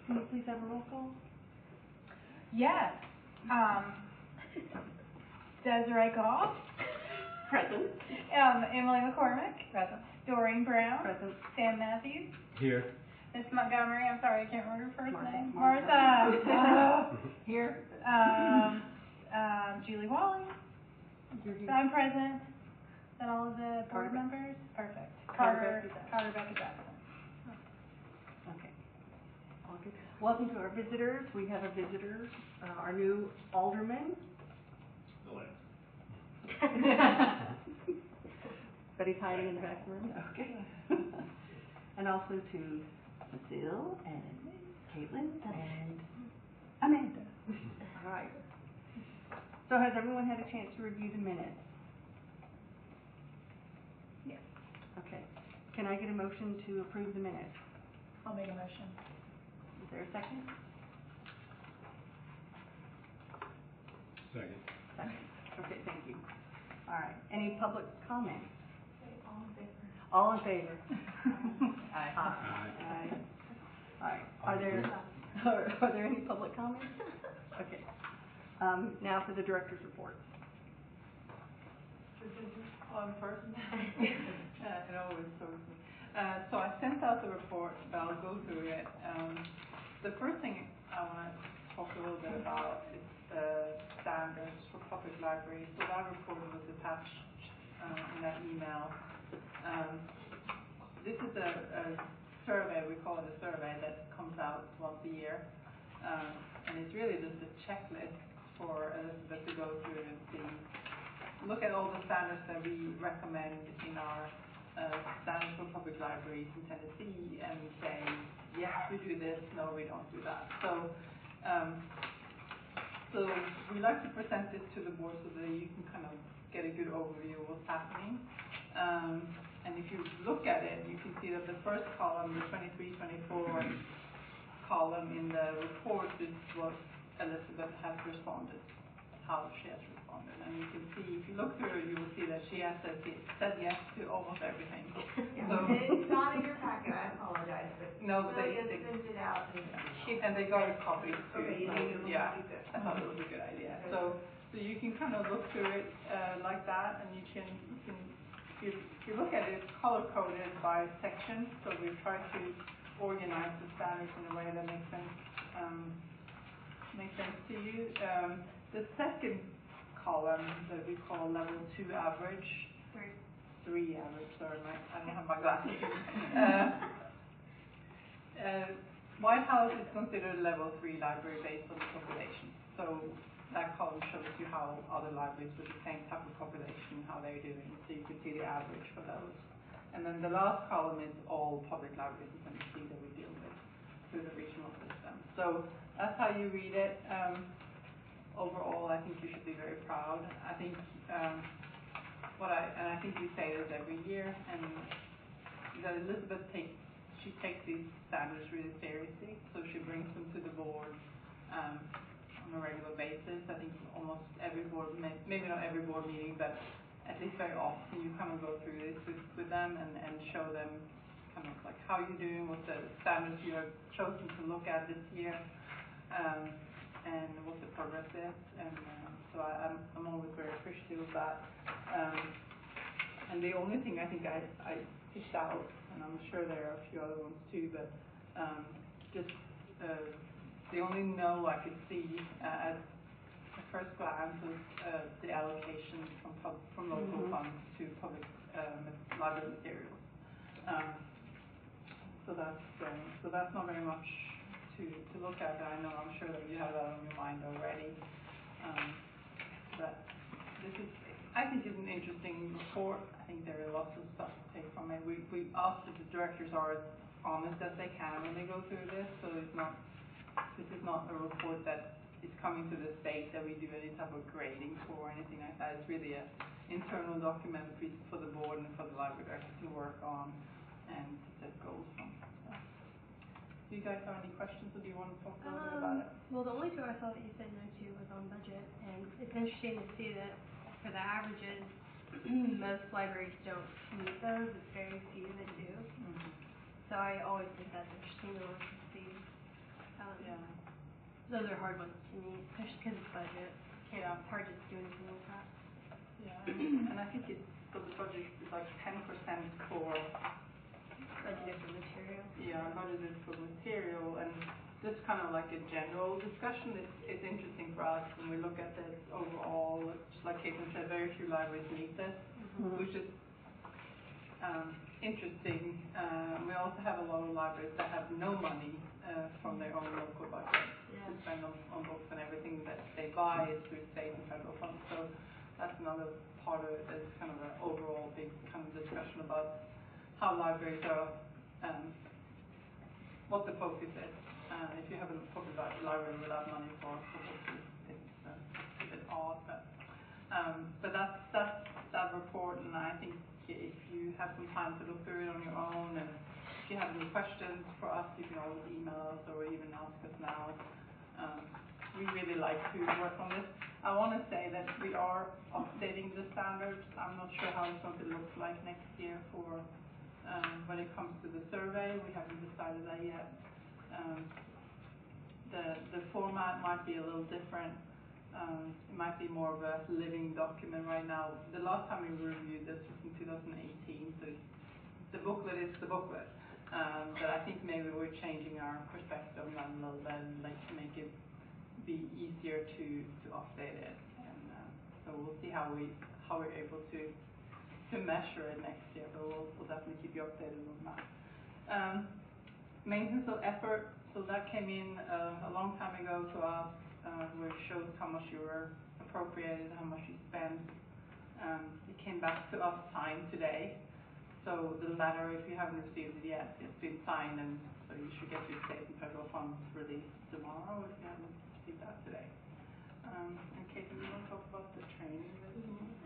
Can you please have a roll call? Yes. Desiree Goff. Present. Emily McCormick. Present. Doreen Brown. Present. Sam Matthews. Here. Miss Montgomery, I'm sorry, I can't remember her first name. Martha. Here. Julie Wally. I'm present. Is that all of the board members? Perfect. Carter Becca Jackson. Okay. All good. Welcome to our visitors. We have a visitor, our new alderman. But he's hiding in the back room. Okay. And also to Cecile and Caitlin and Amanda. All right. So has everyone had a chance to review the minutes? Yes. Okay. Can I get a motion to approve the minutes? I'll make a motion. Is there a second? Second. Second. Okay, thank you. All right. Any public comment? All in favor. Aye. Aye. All right. Are there any public comments? Okay. Now for the director's report. This is on first. It always throws me. So I sent out the report, but I'll go through it. The first thing I want to talk a little bit about is standards for public libraries. So that report was attached in that email. This is a survey, we call it a survey, that comes out once a year. And it's really just a checklist for Elizabeth to go through and see, look at all the standards that we recommend in our standards for public libraries in Tennessee, and say, yes, we do this, no, we don't do that. So we like to present this to the board so that you can kind of get a good overview of what's happening. And if you look at it, you can see that the first column, the 23-24 column in the report, is what Elizabeth has responded, how she has responded. And you can see, if you look through it, you will see that she has said yes to almost everything. Yeah. So, it's not in your packet, I apologize, but no, but they sent it out. and they got a copy too. Okay, So, yeah, I thought it was a good idea. So you can kind of look through it like that, and you can if you look at it, it's color-coded by section, so we've tried to organize the standards in a way that makes sense to you. The second column that we call level 2 average, 3 average, sorry, I don't have my glasses. White House is considered a level 3 library based on the population. So that column shows you how other libraries with the same type of population, how they're doing. So you can see the average for those. And then the last column is all public libraries in Tennessee that we deal with through the regional system. So that's how you read it. Overall, I think you should be very proud. I think I think we say this every year, and that Elizabeth takes these standards really seriously. So she brings them to the board on a regular basis. I think almost every board, maybe not every board meeting, but at least very often you kind of go through this with them and show them kind of like how you're doing, what the standards you have chosen to look at this year, and what the progress is. And so I'm always very appreciative of that. And the only thing I think I picked out, and I'm sure there are a few other ones too, but just the only no I could see at the first glance was the allocation from local funds to public library materials. So that's not very much to look at. I'm sure that you have that on your mind already. But this is, I think, is an interesting report. I think there are lots of stuff to take from it. We ask that the directors are as honest as they can when they go through this. So this is not a report that is coming to the state that we do any type of grading for or anything like that. It's really an internal document for the board and for the library director to work on and to set goals from. So, do you guys have any questions, or do you want to talk a little bit about it? Well, the only two I saw that you said no to was on budget, and it's interesting to see that for the averages, most libraries don't meet those. It's very few that do. So I always think that's interesting to look and see. Yeah. Those are hard ones to me, especially because it's budget. Yeah. It's hard to do anything with that. Yeah, and I think it's, so the budget is like 10% for, Budgeted for material. budgeted for material, and just kind of like a general discussion is interesting for us when we look at this overall. Just like Caitlin said, very few libraries meet this, which is interesting. We also have a lot of libraries that have no money from their own local budget to spend on books, and everything that they buy is through state and federal funds. So that's another part of it. It's kind of an overall big kind of discussion about how libraries are, what the focus is. If you have a public library without money for books, it's a bit odd. But that's that report, and I think if you have some time to look through it on your own, and if you have any questions for us, you can always email us or even ask us now. We really like to work on this. I want to say that we are updating the standards. I'm not sure how it's going to look like next year for when it comes to the survey. We haven't decided that yet. The format might be a little different. It might be more of a living document right now. The last time we reviewed this was in 2018, so the booklet is the booklet. But I think maybe we're changing our perspective on that a little bit, like to make it be easier to update it. And so we'll see how we're able to measure it next year, but we'll definitely keep you updated on that. Maintenance of effort, so that came in a long time ago to us, where it shows how much you were appropriated, how much you spent. It came back to us signed today, so the letter, if you haven't received it yet, it's been signed, and so you should get your state and federal funds released tomorrow if you haven't received that today. And Kate, do you want to talk about the training?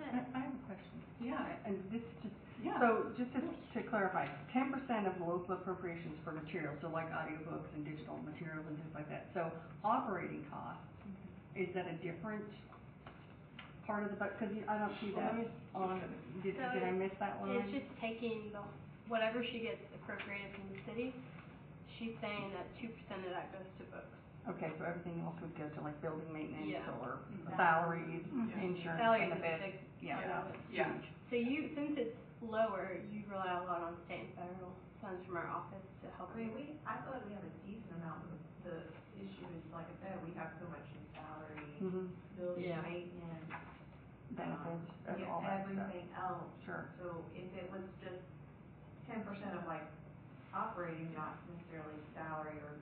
I have a question. Yeah. And this just, Yeah. so just to clarify, 10% of the local appropriations for materials, so like audiobooks and digital materials and things like that. So operating costs, is that a different part of the budget? Because I don't see that on, did I miss that line? It's just taking whatever she gets appropriated from the city, she's saying that 2% of that goes to books. Okay, so everything else would go to like building maintenance Yeah. or salaries, insurance, Salaries is a benefits. big Yeah, part of it. Yeah. So since it's lower, you rely a lot on state and federal funds from our office to help I you. mean, I feel like we have a decent amount. The issue is, like I said, we have so much in salary, building Yeah. maintenance, benefits, and yeah, all that stuff. everything else. Sure. So if it was just 10% of like operating, not necessarily salary or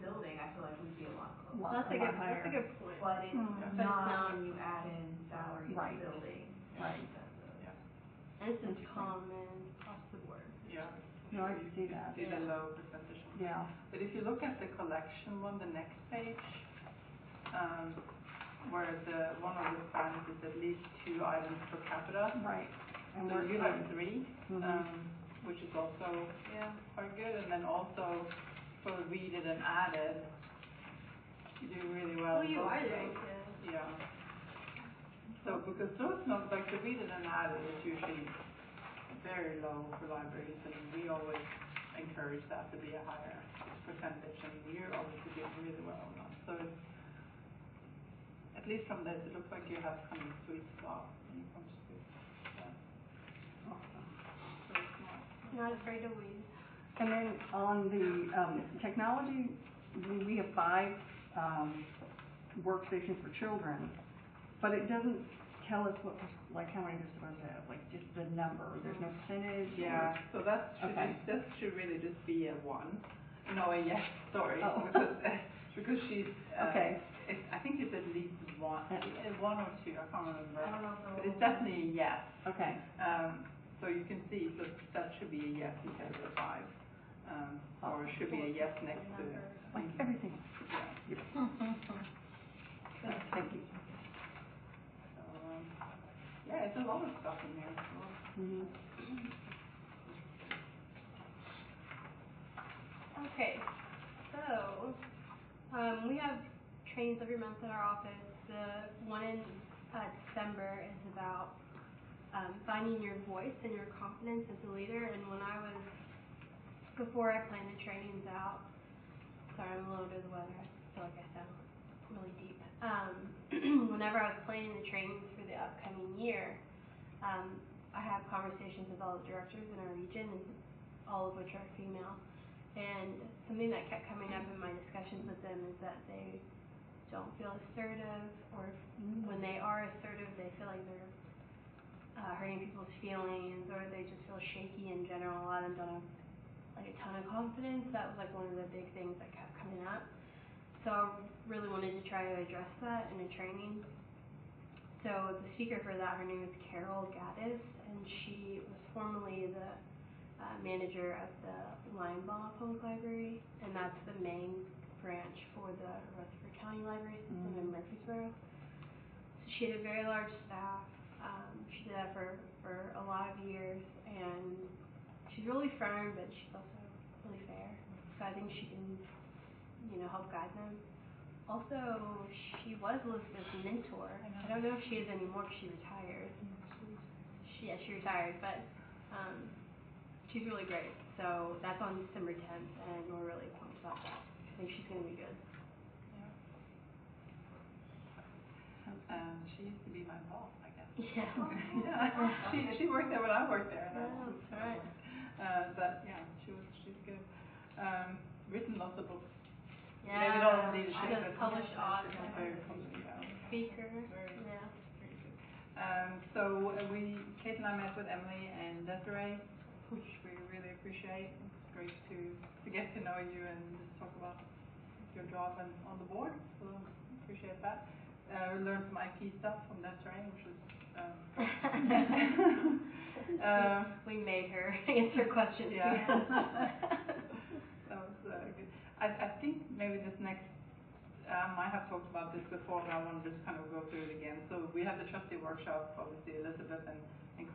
building, I feel like we'd be a lot closer. That's a good point. But it's But not it's not. when you add in salary Right. and building. Right. And this is common across the board. Yeah. No, I can see that. See the low percentage. Yeah. But if you look at the collection one, the next page, where one of the standards is at least 2 items per capita. Right. And So we're you have 3, Mhm. which is also quite good. And then also for read it and added, you do really well. Oh, you both are of doing those. good. Yeah. So because those not like the read it and added is usually very low for libraries, and we always encourage that to be a higher percentage, and you're obviously doing really well on that. So it's, at least from this, it looks like you have kind of a sweet spot when it comes to that. Awesome. So it's Not afraid to weed. And then on the technology, we have 5 workstations for children, but it doesn't tell us what, like how many they're supposed to have, like just the number. There's no percentage. Yeah, so that should Okay. that should really just be a 1. No, a yes. Sorry, Oh. because she's. Okay. I think it's at least 1, 1 or 2. I can't remember. I don't know if But it's definitely a yes. Okay. So you can see, so that should be a yes instead of a 5, or it should be a yes next to it. Like everything. Yeah. Thank you. So, yeah, it's a lot of stuff in here. Mhm. Okay, so we have trainings every month in our office. The one in December is about finding your voice and your confidence as a leader. And before I planned the trainings out, sorry, I'm a little under the weather. I feel like I sound really deep. Whenever I was planning the trainings for the upcoming year, I have conversations with all the directors in our region, and all of which are female. And something that kept coming up in my discussions with them is that they don't feel assertive, or when they are assertive, they feel like they're hurting people's feelings, or they just feel shaky in general. A lot of them don't have like a ton of confidence. That was like one of the big things that kept coming up. So I really wanted to try to address that in a training. So the speaker for that, her name is Carol Gaddis, and she was formerly the manager at the Linebaugh Public Library, and that's the main branch for the Rutherford County Library System in Murfreesboro. So she had a very large staff. She did that for a lot of years, and she's really firm, but she's also really fair. So I think she can, help guide them. Also, she was Elizabeth's mentor. I don't know if she is anymore because she retired. She retired, but she's really great. So that's on December 10th, and we're really pumped about that. I think she's going to be good. She used to be my boss, I guess. Yeah. Yeah. She worked there when I worked there. And that's right. But yeah, she's good. Written lots of books. Yeah. Maybe not on leadership, She's a but published author. very published. Speaker. Very good. Yeah. Very good. So Kate and I met with Emily and Desiree, which we really appreciate. It's great to get to know you and just talk about your job and on the board. So appreciate that. We learned some IT stuff from Desiree, which was we made her answer questions. Yeah. That was good. I think maybe this next, I have talked about this before, but I want to just kind of go through it again. So we had the trustee workshop. Obviously Elizabeth and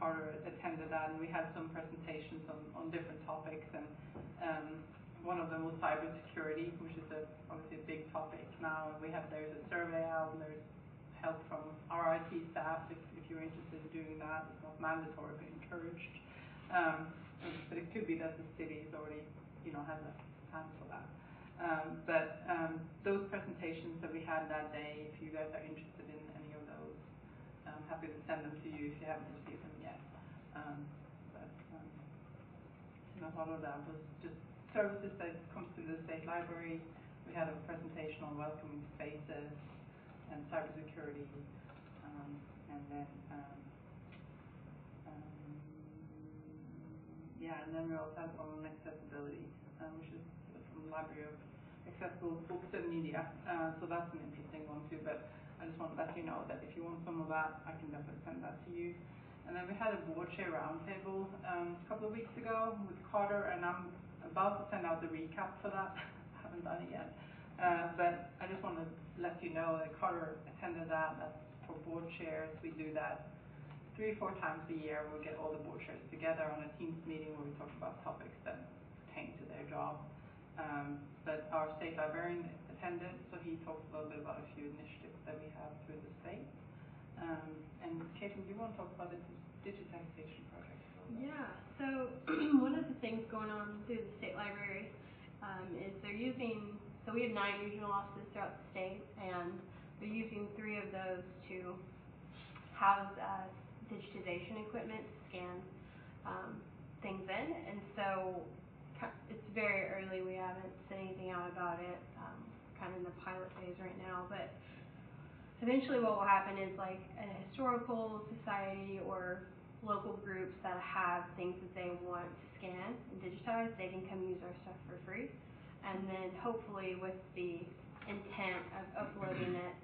Carter attended that, and we had some presentations on different topics, and one of them was cybersecurity, which is obviously a big topic now, and there's a survey out, and there's help from our IT staff if you're interested in doing that. It's not mandatory, but encouraged. But it could be that the city is already, has a plan for that. But those presentations that we had that day, if you guys are interested in any of those, I'm happy to send them to you if you haven't received them yet. A lot of that was just services that comes to the state library. We had a presentation on welcoming spaces and cybersecurity, and then and then we also had one on accessibility, which is from the Library of Accessible Books and Media. So that's an interesting one too. But I just want to let you know that if you want some of that, I can definitely send that to you. And then we had a board chair roundtable a couple of weeks ago with Carter, and I'm about to send out the recap for that. I haven't done it yet. But I just want to let you know that Carter attended that. That's for board chairs. We do that 3-4 times a year. We'll get all the board chairs together on a Teams meeting where we talk about topics that pertain to their job. But our state librarian attended, so he talked a little bit about a few initiatives that we have through the state. And Caitlin, do you want to talk about the digitization project? Yeah, so one of the things going on through the state library is they're using, so we have 9 regional offices throughout the state, and they're using 3 of those to house digitization equipment to scan things in. And so it's very early. We haven't said anything out about it, kind of in the pilot phase right now, but eventually what will happen is like a historical society or local groups that have things that they want to scan and digitize, they can come use our stuff for free. And then hopefully with the intent of uploading it,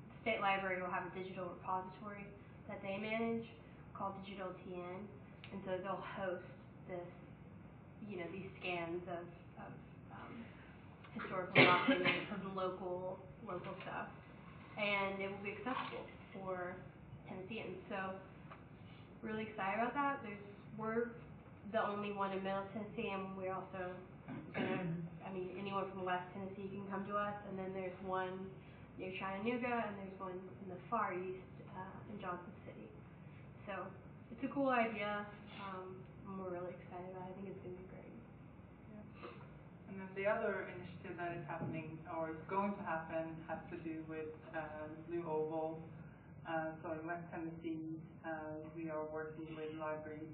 the state library will have a digital repository that they manage called Digital TN. And so they'll host this, these scans of historical documents and local stuff. And it will be accessible for Tennesseans. So really excited about that. We're the only one in Middle Tennessee, and we're also anyone from West Tennessee can come to us. And then there's one near Chattanooga, and there's one in the far east in Johnson City. So it's a cool idea, and we're really excited about it. I think it's going to be great. And then the other initiative that is happening, or is going to happen, has to do with Blue Oval. So in West Tennessee, we are working with libraries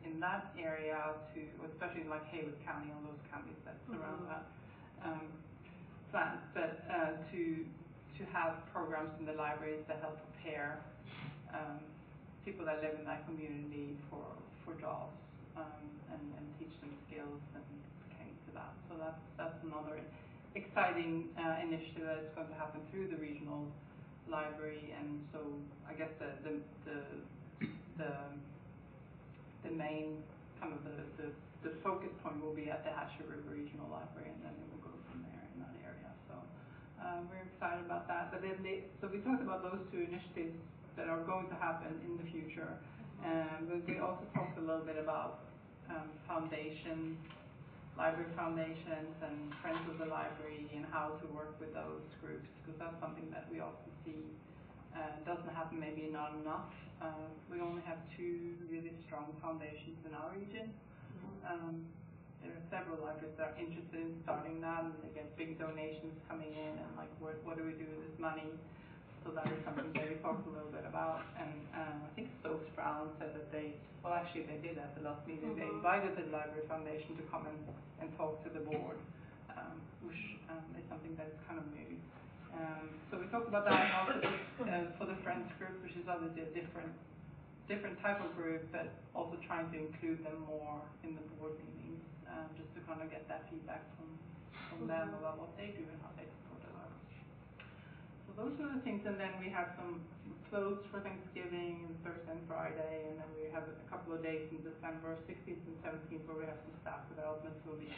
in that area to, especially in like Haywood County, all those counties that surround that plant, but to have programs in the libraries that help prepare people that live in that community for jobs, and teach them skills and pertaining to that. So that's another exciting initiative that is going to happen through the regional library. And so I guess the main kind of the focus point will be at the Hatchet River Regional Library, and then it will go from there in that area. So we're excited about that. But then so we talked about those two initiatives that are going to happen in the future. But we also talked a little bit about foundations, library foundations, and Friends of the Library, and how to work with those groups, because that's something that we often see doesn't happen, maybe not enough. We only have 2 really strong foundations in our region. There are several libraries that are interested in starting that, and they get big donations coming in, and like, what do we do with this money? So that is something that we talked a little bit about. And I think Stokes Brown said that they did at the last meeting. They invited the Library Foundation to come and talk to the board, which is something that is kind of new. So we talked about that, and also for the Friends group, which is obviously a different type of group, but also trying to include them more in the board meetings, just to kind of get that feedback from them about what they do and how they support the library. So those are the things. And then we have some clothes for Thanksgiving, Thursday and Friday, and then we have a couple of days in December, 16th and 17th, where we have some staff development. So we'll be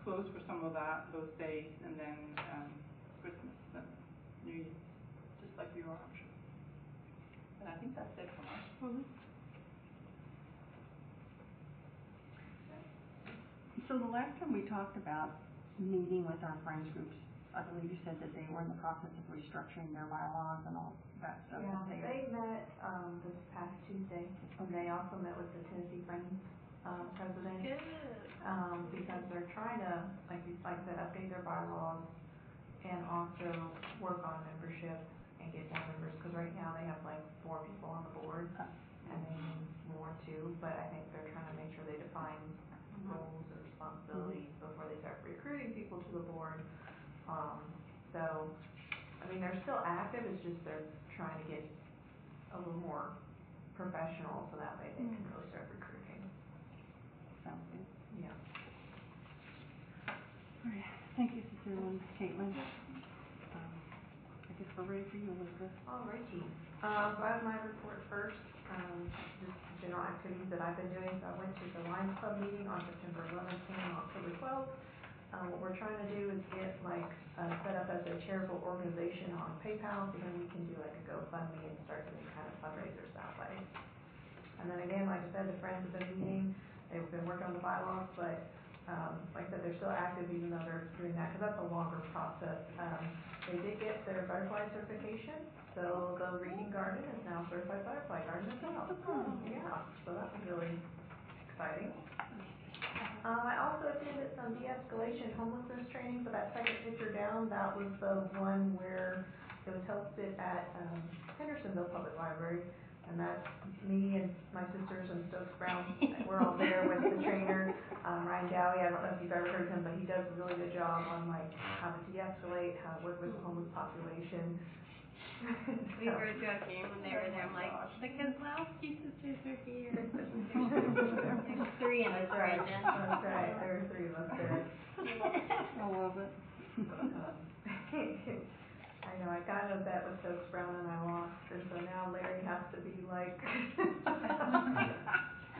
closed for some of those days, and then Christmas and New Year's, just like you are, I'm sure. And I think that's it from us. So the last time we talked about meeting with our friends groups, I believe you said that they were in the process of restructuring their bylaws and all that stuff. Yeah, they met this past Tuesday, and they also met with the Tennessee Friends president. Good. Because they're trying to, like I said, update their bylaws and also work on membership and get more members, because right now they have like 4 people on the board, and they need more too, but I think they're trying to make sure they define roles and responsibilities before they start recruiting people to the board. So, I mean, they're still active, it's just they're trying to get a little more professional, so that way they can really start recruiting. Sounds good. Yeah. All right. Thank you, Cecile and Caitlin. I guess we're ready for you, Elizabeth. Alrighty. So I have my report first. Just general activities that I've been doing. So I went to the Lions Club meeting on September 11th and October 12th. What we're trying to do is get set up as a charitable organization on PayPal, so then we can do like a GoFundMe and start doing kind of fundraisers that way. And then again, like I said, the friends have been meeting. They've been working on the bylaws, but like I said, they're still active even though they're doing that, because that's a longer process. They did get their butterfly certification, so the Reading Garden is now certified butterfly garden as well. Yeah, so that was really exciting. I also attended some de-escalation homelessness training. So that second picture down, that was the one where it was hosted at Hendersonville Public Library. And that's me and my sisters and Stokes Brown. We're all there with the trainer, Ryan Dowie. I don't know if you've ever heard of him, but he does a really good job on like how to de-escalate, how to work with the homeless population. We were joking when they were there. I'm like, because last two sisters are here. There's 3 in this region. That's right. There are 3 of us there. I love it. I know. I got in a bet with Stokes Brown and I lost, and so now Larry has to be like,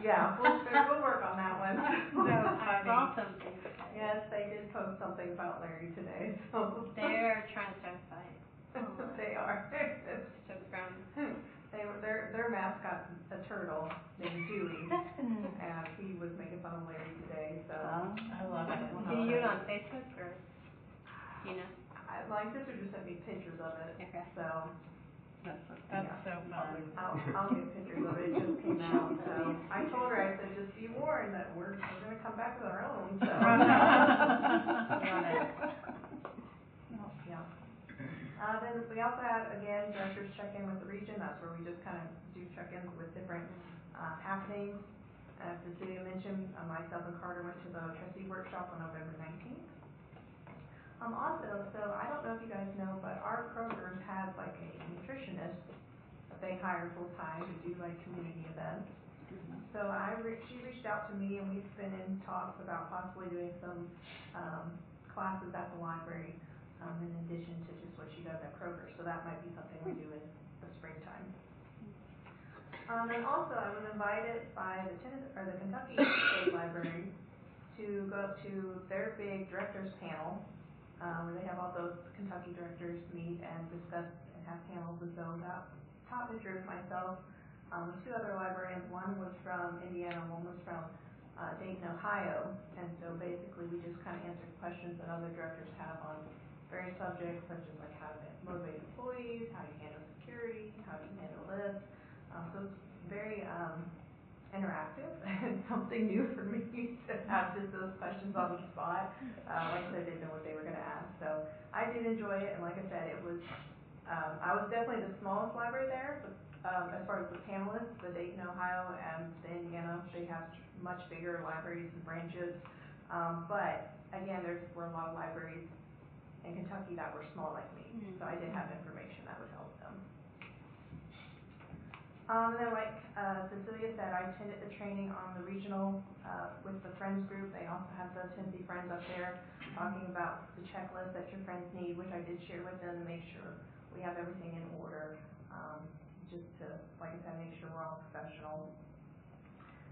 yeah, we'll work on that one. I saw something. Yes, they did post something about Larry today. So They're trying to start a fight. They are. Stokes Brown. Their mascot, a turtle named Dewey, and he was making fun of Larry today. So I love it. Do you do it on Facebook or you know? My sister just sent me pictures of it. Okay. So That's so fun. I'll get pictures of it. It just came out. So I told her, I said, just be warned that we're gonna come back with our own. So Then we also had, again, directors check in with the region. That's where we just kind of do check-ins with different happenings. As Cecilia mentioned, myself and Carter went to the trustee workshop on November 19th. Also, so I don't know if you guys know, but our Kroger's has like a nutritionist that they hire full-time to do like community events. So she reached out to me, and we've been in talks about possibly doing some classes at the library in addition to just what she does at Kroger. So that might be something we do in the springtime. And also, I was invited by the Kentucky State Library to go to their big directors panel, where they have all those Kentucky directors meet and discuss and have panels. And so that top picture is myself with two other librarians. One was from Indiana, one was from Dayton, Ohio. And so basically, we just kind of answered questions that other directors have on various subjects, such as like how to motivate employees, how you handle security, how you handle this. So it's very interactive and something new for me to have just those questions on the spot. Like I said, I didn't know what they were going to ask. So I did enjoy it, and like I said, it was, I was definitely the smallest library there, but as far as the panelists, the Dayton, Ohio, and the Indiana, they have much bigger libraries and branches. But again, there were a lot of libraries in Kentucky that were small like me, so I did have information that would help them. And then like Cecilia said, I attended the training on the regional with the Friends group. They also have the Tennessee Friends up there talking about the checklist that your friends need, which I did share with them to make sure we have everything in order, just to, like I said, make sure we're all professional.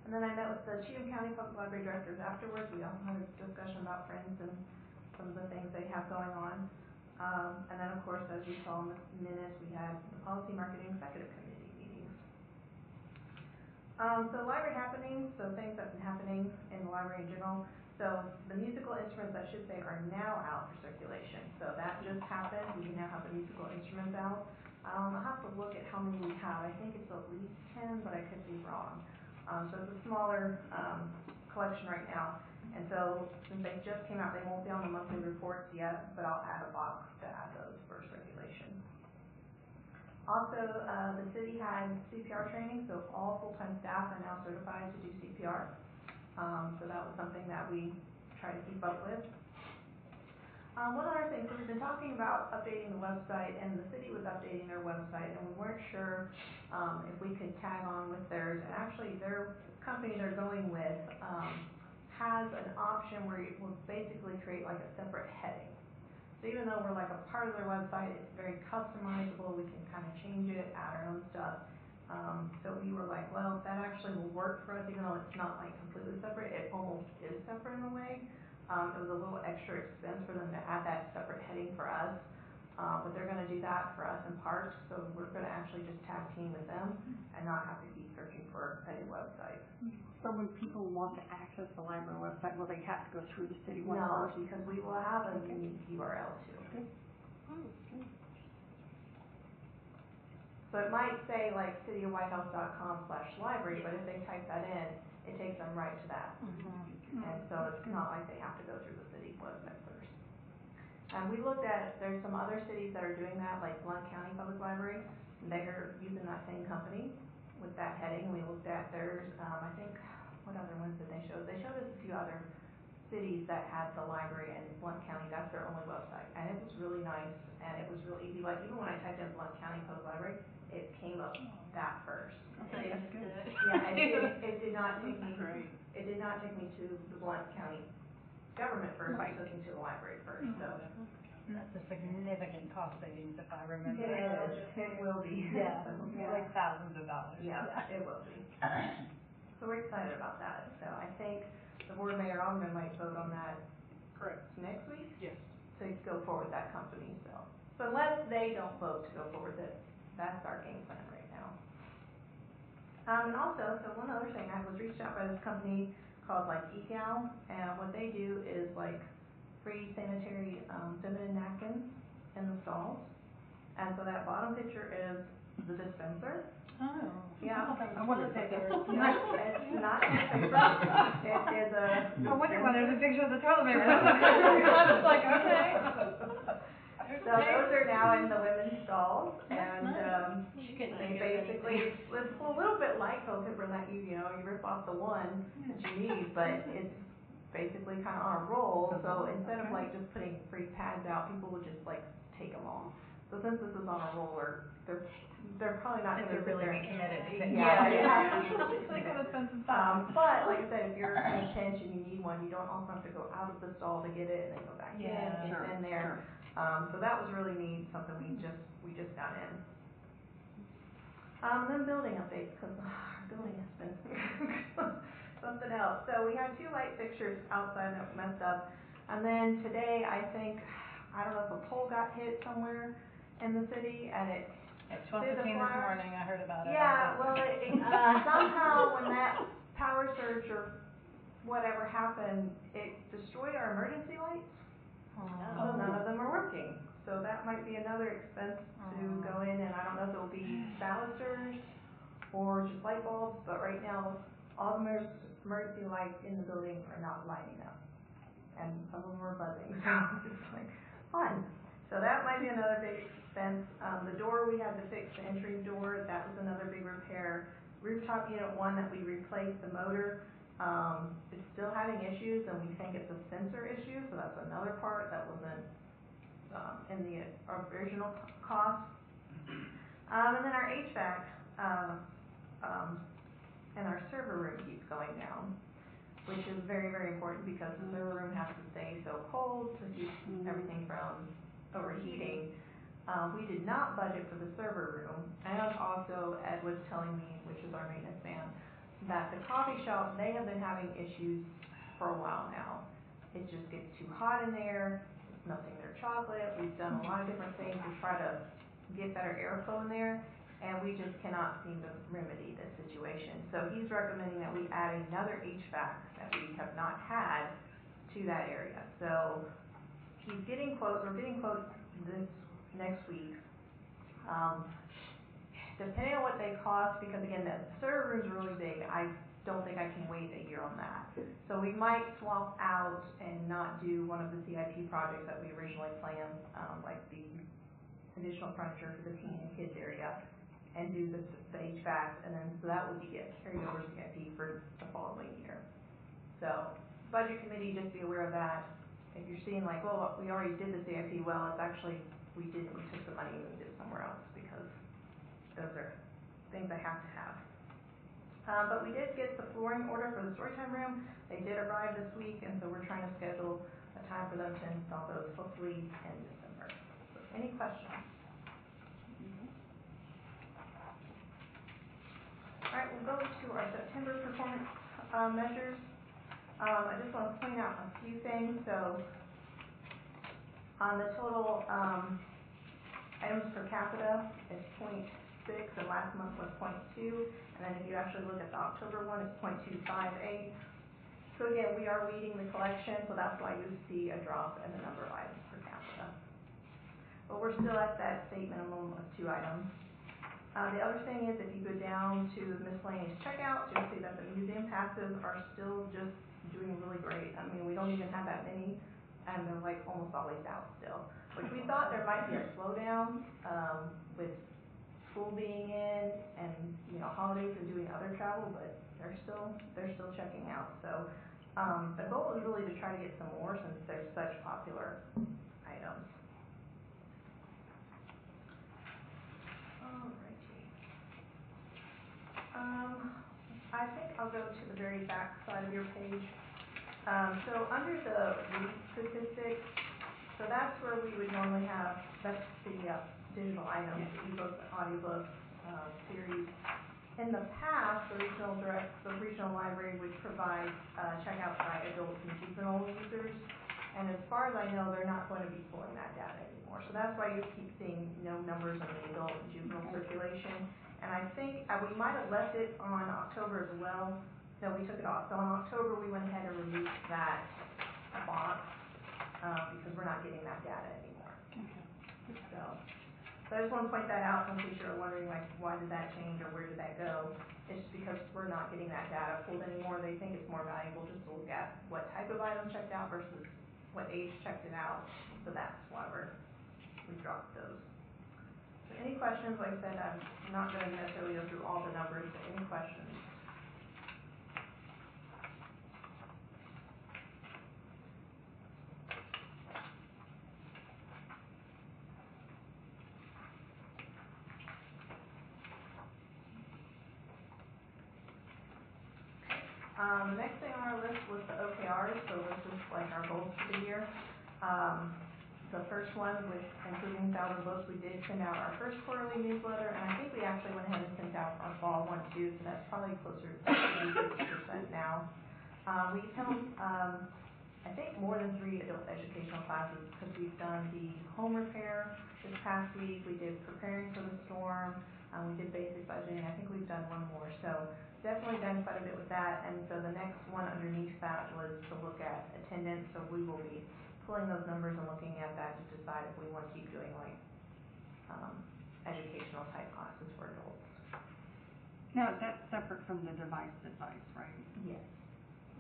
And then I met with the Cheatham County Public Library directors afterwards. We also had a discussion about Friends and some of the things they have going on. And then, of course, as you saw in the minutes, we had the Policy Marketing Executive Committee meetings. So library happenings, so things that have been happening in the library in general. So the musical instruments, I should say, are now out for circulation. So that just happened. We now have the musical instruments out. I'll have to look at how many we have. I think it's at least 10, but I could be wrong. So it's a smaller collection right now. And so since they just came out, they won't be on the monthly reports yet, but I'll add a box to add those for circulation. Also, the city had CPR training, so all full-time staff are now certified to do CPR. So that was something that we try to keep up with. One other thing, so we've been talking about updating the website, and the city was updating their website, and we weren't sure if we could tag on with theirs. And actually, their company they're going with has an option where it will basically create like a separate heading. So even though we're like a part of their website, it's very customizable. We can kind of change it, add our own stuff. So we were like, well, that actually will work for us, even though it's not like completely separate. It almost is separate in a way. It was a little extra expense for them to add that separate heading for us. But they're going to do that for us in parks. So we're going to actually just tag team with them and not have to keep searching for a new website. So when people want to access the library website, will they have to go through the city one No, first? because we will have a unique URL too. Okay. So it might say like cityofwhitehouse.com/library, but if they type that in, it takes them right to that. And so it's not like they have to go through the city website first. And we looked at, there's some other cities that are doing that, like Blount County Public Library. They're using that same company with that heading. We looked at theirs. I think, what other ones did they show? They showed us a few other cities that had the library, and Blount County, that's their only website. And it was really nice, and it was really easy. Like, even when I typed in Blount County Public Library, it came up that first. So you just did it. Yeah, it did not take me. It did not take me to the Blount County government first. It took me to the library first. So that's a significant cost savings, if I remember. it is. It will be. Yeah, Yeah. like thousands of dollars. Yeah, it will be. So we're excited about that. So I think the board mayor Alderman might vote on that. Correct. Next week. Yes. To go forward with that company. So unless they don't vote to go forward with it, that's our game plan right now. And also, so one other thing, I was reached out by this company called like EGAL, and what they do is like free sanitary feminine napkins in the stalls. And so that bottom picture is the dispenser. Oh. Yeah. I wonder if paper. No, it's not toilet paper. It is a I wonder why there's a picture of the toilet paper. I I was like, okay. So those are now in the women's stalls, and, She couldn't they think of basically, anything. it's a little bit like Coke Hipper that you rip off the one that you need, but it's basically kind of on a roll, so instead of like just putting free pads out, people would just like take them off. So since this is on a roller, they're probably not gonna sit there and. It's like an expensive time. But like I said, if you're in a pinch and you need one, you don't also have to go out of the stall to get it and then go back in, it's in there. So that was really neat, something we just got in. Then building updates, cause our building has been something else. So we had 2 light fixtures outside that messed up, and then today, I think, I don't know if a pole got hit somewhere in the city, and it At 12:15 this morning, I heard about it. yeah, well, it somehow when that power surge or whatever happened, it destroyed our emergency lights. So none of them are working. So that might be another expense to go in, and I don't know if it'll be balusters or just light bulbs, but right now, all the emergency lights in the building are not lighting up. And some of them are buzzing, so it's like fun. So that might be another big expense. The door, we had to fix the entry door, that was another big repair. Rooftop unit 1 that we replaced the motor, it's still having issues, and we think it's a sensor issue, so that's another part that wasn't in the original cost. And then our HVAC in our server room keeps going down, which is very, very important because the server room has to stay so cold to keep everything from overheating. We did not budget for the server room, and also Ed was telling me, which is our maintenance man, that the coffee shop, they have been having issues for a while now. It just gets too hot in there, it's melting their chocolate, we've done a lot of different things to try to get better airflow in there, and we just cannot seem to remedy this situation. So he's recommending that we add another HVAC that we have not had to that area. So he's getting quotes, we're getting quotes this next week. Depending on what they cost, because again, the server room's really big, I don't think I can wait a year on that. So we might swap out and not do one of the CIP projects that we originally planned, like the additional furniture for the teen and kids area, and do the HVAC, and then, so that would be it, carry over CIP for the following year. So, budget committee, just be aware of that. If you're seeing like, well, we already did the CIP, well, it's actually, we didn't, we took the money and moved it somewhere else, because those are things I have to have. But we did get the flooring order for the storytime room. They did arrive this week, and so we're trying to schedule a time for them to install those, hopefully in December. So, any questions? All right, we'll go to our September performance measures. I just want to point out a few things. So, on the total items per capita, it's 0.6, and last month was 0.2. And then if you actually look at the October one, it's 0.258. So again, we are weeding the collection, so that's why you see a drop in the number of items per capita. But we're still at that state minimum of 2 items. The other thing is, if you go down to miscellaneous checkouts, you'll see that the museum passes are still just doing really great. I mean, we don't even have that many, and they're like almost always out still. Which we thought there might be a slowdown with school being in and holidays and doing other travel, but they're still checking out. So the goal is really to try to get some more since they're such popular items. I think I'll go to the very back side of your page. So under the read statistics, so that's where we would normally have, that's the digital items, the ebooks, the audiobooks, series. In the past, the regional library would provide checkouts by adult and juvenile users. And as far as I know, they're not going to be pulling that data anymore. So that's why you keep seeing no numbers in the adult and juvenile circulation. And I think we might have left it on October as well. No, we took it off. So in October, we went ahead and removed that box because we're not getting that data anymore. So I just want to point that out in case you're wondering, like, why did that change or where did that go? It's because we're not getting that data pulled anymore. They think it's more valuable just to look at what type of item checked out versus what age checked it out. So that's why we're we dropped those. So any questions? Like I said, I'm not going to necessarily go through all the numbers, but any questions? The next thing on our list was the OKRs, so this is like our goals for the year. The first one, with improving 1,000 books, we did send out our first quarterly newsletter, and I think we actually went ahead and sent out our fall one too, so that's probably closer to 50% now. We held, I think, more than 3 adult educational classes because we've done the home repair this past week, we did preparing for the storm, we did basic budgeting, I think we've done one more. So definitely done quite a bit with that, and so the next one underneath that was to look at attendance, so we will be pulling those numbers and looking at that to decide if we want to keep doing like educational type classes for adults. Now, that's separate from the device advice, right? Yes.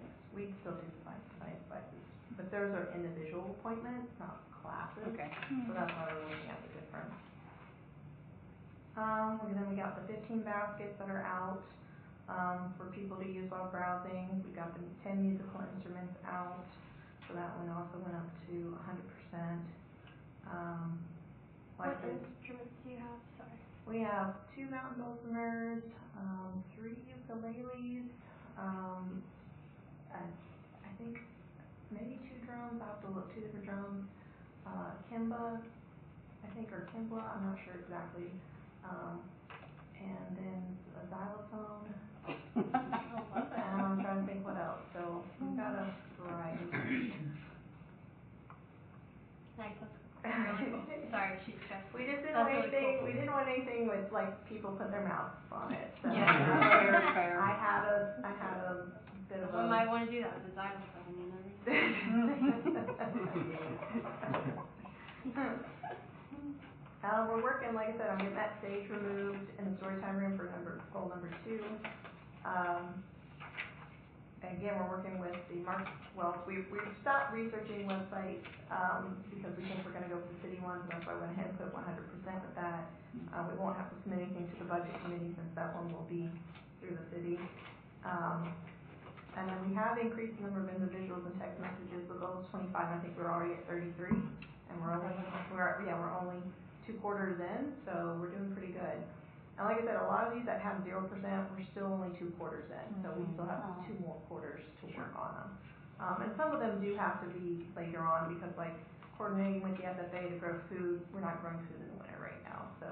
Yes, we still do devices, but those are individual appointments, not classes. Okay. So that's why we're looking at the difference. And then we got the 15 baskets that are out for people to use while browsing. We got the 10 musical instruments out. So that one also went up to 100%. What instruments do you have? Sorry. We have 2 mountain dulcimers, 3 ukuleles, I think maybe 2 drums. I'll have to look, 2 different drums. Kimba, I think, or Kimbla, I'm not sure exactly. And then a xylophone. And I'm trying to think what else. So we've got a variety. Nice. That's really cool. Sorry, she's just. We just didn't That's want really anything. cool. We didn't want anything with like people put their mouths on it. So Fair. I had a bit of Someone might want to do that with a xylophone, you never know. We're working, like I said, on getting that stage removed in the storytime room for goal number 2. Again, we're working with the we've stopped researching websites because we think we're going to go with the city ones, and that's why I went ahead and put 100% with that. We won't have to submit anything to the budget committee since that one will be through the city. And then we have increased the number of individuals and text messages. The goal is 25. I think we're already at 33, and we're only 2 quarters in, so we're doing pretty good. And like I said, a lot of these that have 0%, we're still only 2 quarters in, so we still have 2 more quarters to work on them. And some of them do have to be later on because, like, coordinating with the FFA to grow food, we're not growing food in the winter right now. So,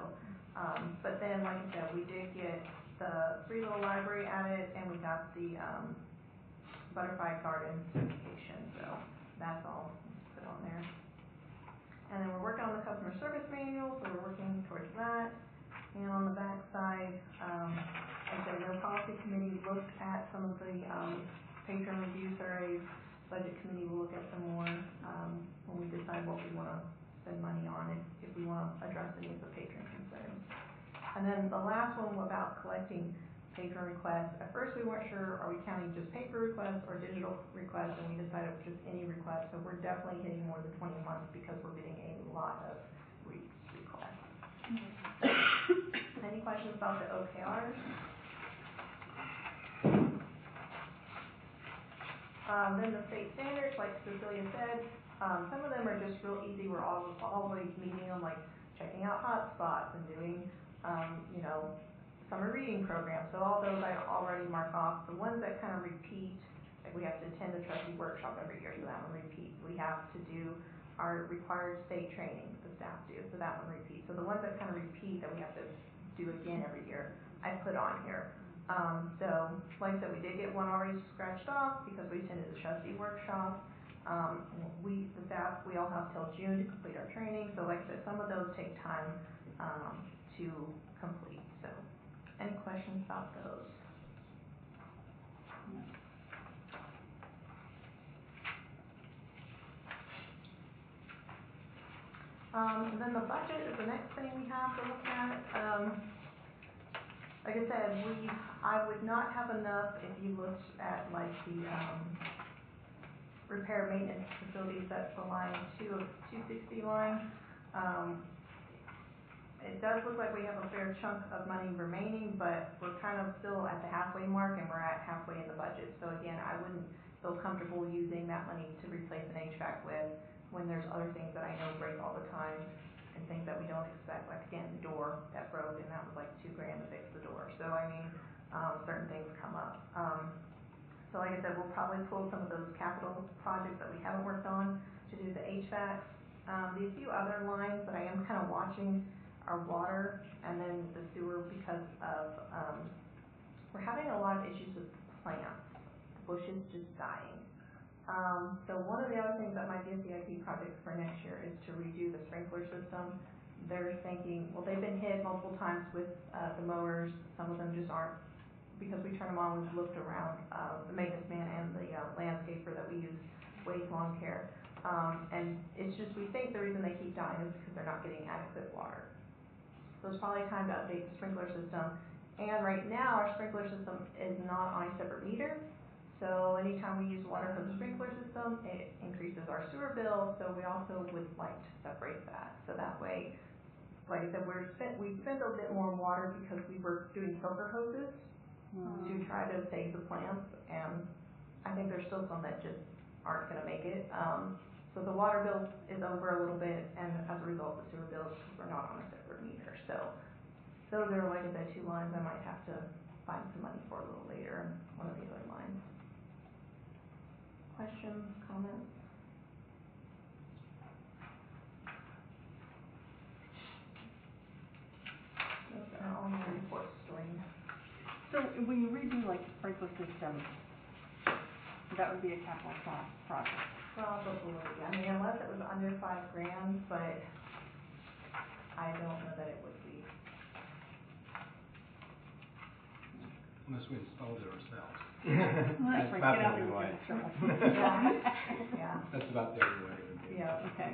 but then, like I said, we did get the Free Little Library added, and we got the Butterfly Garden certification, so that's all put on there. And then we're working on the customer service manual, so we're working towards that. And on the back side, like I said, no policy committee looked at some of the patron review surveys. Budget committee will look at some more when we decide what we want to spend money on, if we want to address any of the patron concerns. And then the last one about collecting patron requests. At first we weren't sure, are we counting just paper requests or digital requests, and we decided just any request. So we're definitely hitting more than 20 a month because we're getting a lot of requests. Any questions about the OKRs? Then the state standards, like Cecilia said, some of them are just real easy. We're always meeting them, like checking out hotspots and doing, summer reading programs. So all those I already mark off. The ones that kind of repeat, like we have to attend the trustee workshop every year, so that one repeats. We have to do our required state training, the staff do, so that one repeats. So the ones that kind of repeat that we have to do again every year, I put on here. So, like I said, we did get one already scratched off because we attended the trustee workshop. The staff, we all have till June to complete our training. So, like I said, some of those take time to complete. So, any questions about those? And then the budget is the next thing we have to look at. Like I said, I would not have enough if you looked at like the repair maintenance facilities, that's the line 260 line. It does look like we have a fair chunk of money remaining, but we're kind of still at the halfway mark, and we're at halfway in the budget. So again, I wouldn't feel comfortable using that money to replace an HVAC with, when there's other things that I know break all the time, and things that we don't expect, like again, the door that broke, and that was like $2,000 to fix the door. So I mean, certain things come up. So like I said, we'll probably pull some of those capital projects that we haven't worked on to do the HVAC. The few other lines that I am kind of watching are water and then the sewer, because of, we're having a lot of issues with the plants, the bushes just dying. So one of the other things that might be a CIP project for next year is to redo the sprinkler system. They're thinking, well, they've been hit multiple times with the mowers. Some of them just aren't, because we turn them on, we've looked around, the maintenance man and the landscaper that we use, Waste Lawn Care. And it's just, we think the reason they keep dying is because they're not getting adequate water. So it's probably time to update the sprinkler system. And right now, our sprinkler system is not on a separate meter. So anytime we use water for the sprinkler system, it increases our sewer bill. So we also would like to separate that. So that way, like I said, we spent a bit more water because we were doing filter hoses to try to save the plants. And I think there's still some that just aren't going to make it. So the water bill is over a little bit, and as a result, the sewer bill is because we're not on a separate meter. So those are, like I said, two lines I might have to find some money for a little later in one of the other lines. Questions, comments? Those are all my reports, Dwayne. So when you redo like the sprinkler system, that would be a capital project. Probably. I mean, unless it was under $5,000, but I don't know that it would be. Unless we installed it ourselves. That's That's right, about get the out only there way. and get a shovel. Yeah. Yeah. That's about the only way it would be. Yeah. Okay.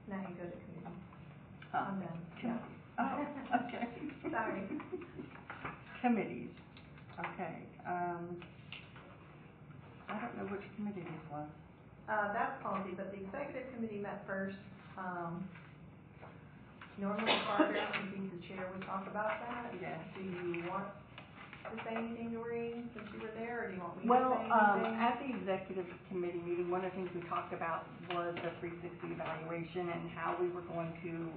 Now you go to committee. Huh. I'm done. Yeah. Oh, okay. Sorry. Committees. Okay. I don't know which committee this was. That's policy, but the executive committee met first. Normally Barbara, since she's the chair, would talk about that. Yes. Do you want to say anything, Doreen, since you were there, or do you want me Well, to say anything? at the executive committee meeting, one of the things we talked about was the 360 evaluation and how we were going to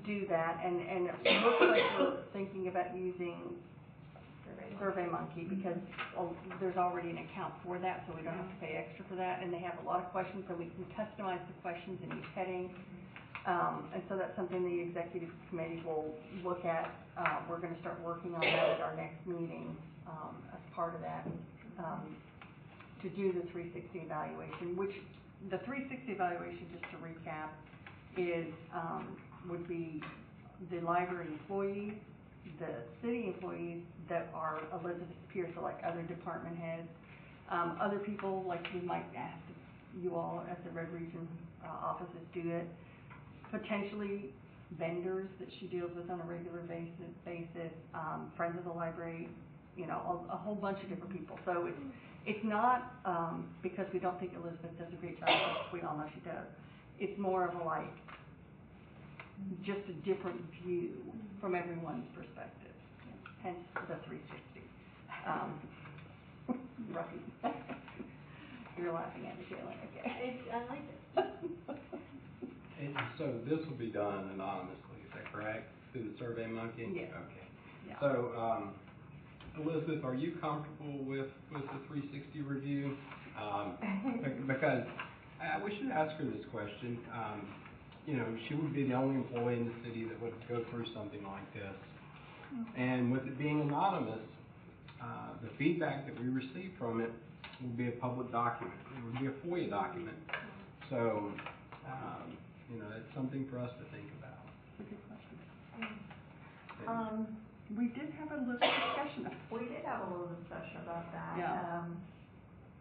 do that. And it looks like we're thinking about using SurveyMonkey because there's already an account for that, so we don't have to pay extra for that. And they have a lot of questions, so we can customize the questions in each heading. And so that's something the executive committee will look at. We're going to start working on that at our next meeting as part of that to do the 360 evaluation, which the 360 evaluation, just to recap, is would be the library employees, the city employees that are Elizabeth's peers, so like other department heads, other people like we might ask you all at the Red Region offices do it, potentially vendors that she deals with on a regular basis, friends of the library, you know, a whole bunch of different people. So it's not because we don't think Elizabeth does a great job, which we all know she does. It's more of a like just a different view from everyone's perspective, hence the 360. Right. You're laughing at me, Jalen. Okay. I like it. And so this will be done anonymously, is that correct? Through the SurveyMonkey? Yes. Okay. Yeah. So, Elizabeth, are you comfortable with the 360 review? Because we should ask her this question. You know, she would be the only employee in the city that would go through something like this. And with it being anonymous, the feedback that we receive from it will be a public document. It would be a FOIA document. So, you know, it's something for us to think about. That's a good question. We did have a little discussion. We did have a little discussion about that. Yeah.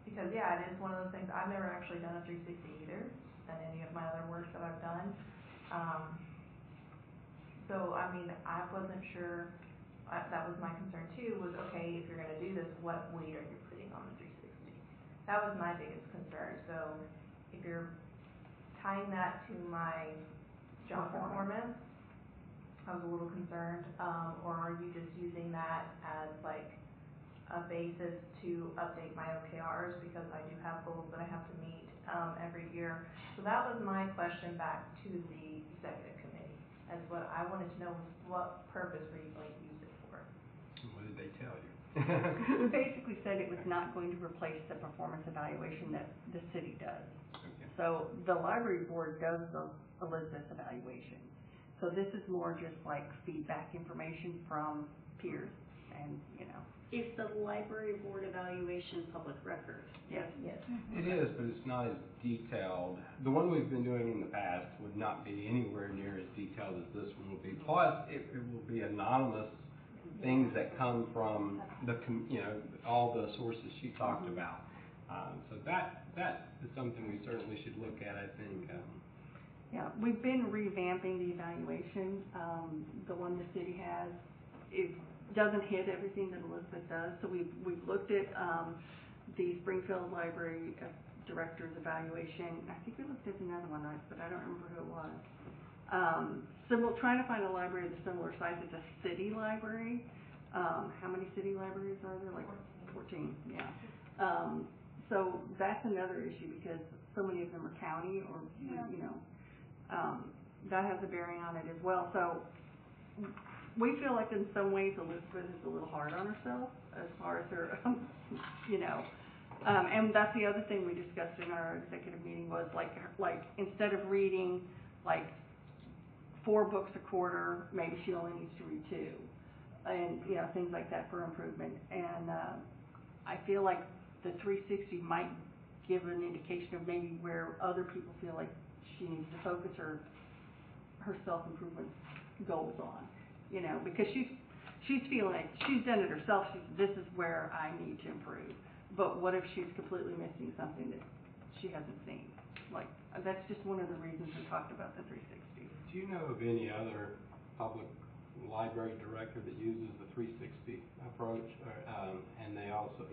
Because, yeah, it is one of those things, I've never actually done a 360 either, than any of my other work that I've done. So So, I mean, I wasn't sure, that was my concern too, was, okay, if you're gonna do this, what weight are you putting on the 360? That was my biggest concern, so if you're tying that to my job performance, I was a little concerned, or are you just using that as like a basis to update my OKRs, because I do have goals that I have to meet, every year. So that was my question back to the executive committee, as what I wanted to know was what purpose were you going to use it for? What did they tell you? We basically said it was not going to replace the performance evaluation that the city does. Okay. So the library board does the Elizabeth evaluation. So this is more just like feedback information from peers and, you know. Is the library board evaluation public record? Yes. Yes. It is, but it's not as detailed. The one we've been doing in the past would not be anywhere near as detailed as this one will be. Plus, it will be anonymous things that come from the, all the sources she talked about. So that is something we certainly should look at, I think. Yeah, we've been revamping the evaluation. The one the city has, it doesn't hit everything that Elizabeth does. So we've looked at the Springfield Library Director's evaluation. I think we looked at another one, but I don't remember who it was. So we're trying to find a library of the similar size. It's a city library. How many city libraries are there? Like 14, yeah. So that's another issue because so many of them are county or, you know, that has a bearing on it as well. So we feel like in some ways Elizabeth is a little hard on herself as far as her, you know, and that's the other thing we discussed in our executive meeting was like instead of reading like 4 books a quarter, maybe she only needs to read 2, and you know, things like that for improvement. And I feel like the 360 might give an indication of maybe where other people feel like she needs to focus her self-improvement goals on, you know, because she's feeling like she's done it herself. This is where I need to improve. But what if she's completely missing something that she hasn't seen? Like, that's just one of the reasons we talked about the 360. Do you know of any other public library director that uses the 360 approach? And they also,